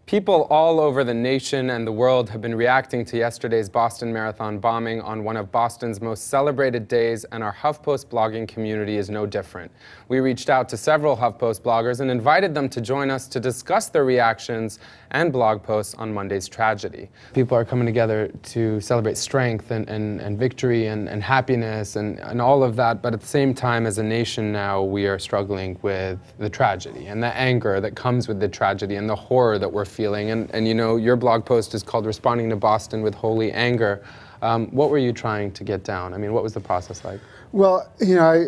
People all over the nation and the world have been reacting to yesterday's Boston Marathon bombing on one of Boston's most celebrated days, and our HuffPost blogging community is no different. We reached out to several HuffPost bloggers and invited them to join us to discuss their reactions and blog posts on Monday's tragedy. People are coming together to celebrate strength and victory and happiness and all of that, but at the same time, as a nation now, we are struggling with the tragedy and the anger that comes with the tragedy and the horror that we're feeling. And you know, your blog post is called Responding to Boston with Holy Anger. What were you trying to get down? I mean, what was the process like? Well, you know,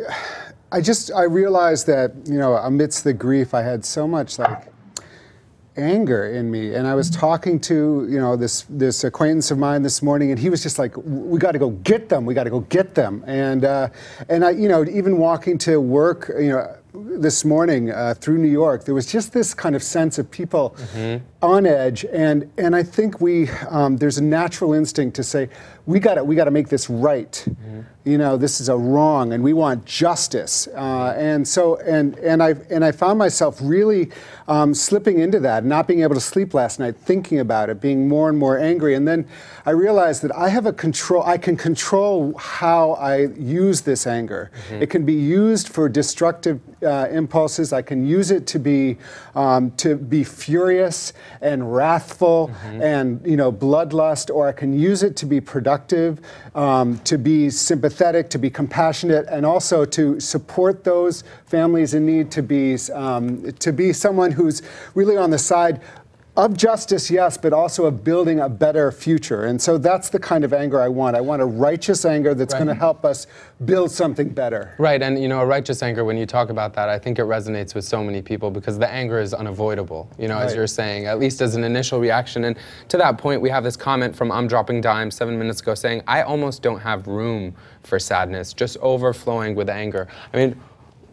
I realized that, you know, amidst the grief, I had so much like anger in me, and I was talking to, you know, this acquaintance of mine this morning, and he was just like, "We got to go get them. We got to go get them." And I, you know, even walking to work, you know, this morning through New York, there was just this kind of sense of people on edge, and I think there's a natural instinct to say we got to make this right. You know, this is a wrong, and we want justice. And I found myself really slipping into that, not being able to sleep last night, thinking about it, being more and more angry. And then I realized that I can control how I use this anger. It can be used for destructive impulses. I can use it to be furious and wrathful and, you know, bloodlust, or I can use it to be productive, to be sympathetic, to be compassionate, and also to support those families in need, to be someone who's really on the side of justice, yes, but also of building a better future. And so that's the kind of anger I want. I want a righteous anger that's going to help us build something better. Right, and you know, a righteous anger, when you talk about that, I think it resonates with so many people because the anger is unavoidable, you know, as you're saying, at least as an initial reaction. And to that point, we have this comment from I'm Dropping Dimes 7 minutes ago saying, I almost don't have room for sadness, just overflowing with anger. I mean,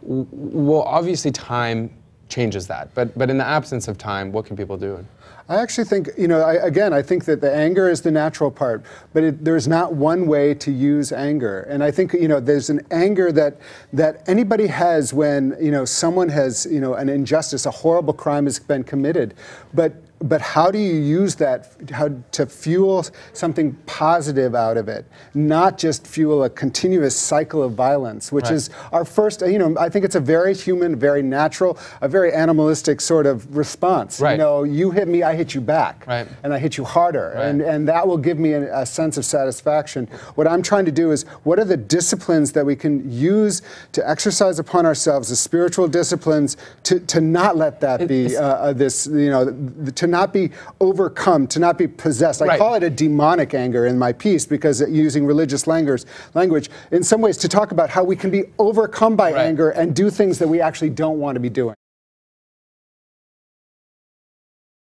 well, obviously time changes that, but in the absence of time, what can people do? I actually think, you know, I think that the anger is the natural part, but there's not one way to use anger. And I think, you know, there's an anger that anybody has when, you know, someone has, you know, an injustice, a horrible crime has been committed. But how do you use that to fuel something positive out of it, not just fuel a continuous cycle of violence, which is our first, you know, I think it's a very human, very natural, a very animalistic sort of response. You know, you hit me, I hit you back, and I hit you harder, and that will give me a sense of satisfaction. What I'm trying to do is, what are the disciplines that we can use to exercise upon ourselves, the spiritual disciplines, to not let that be this, you know, to not be overcome, to not be possessed. I call it a demonic anger in my piece because using religious language, in some ways to talk about how we can be overcome by anger and do things that we actually don't want to be doing.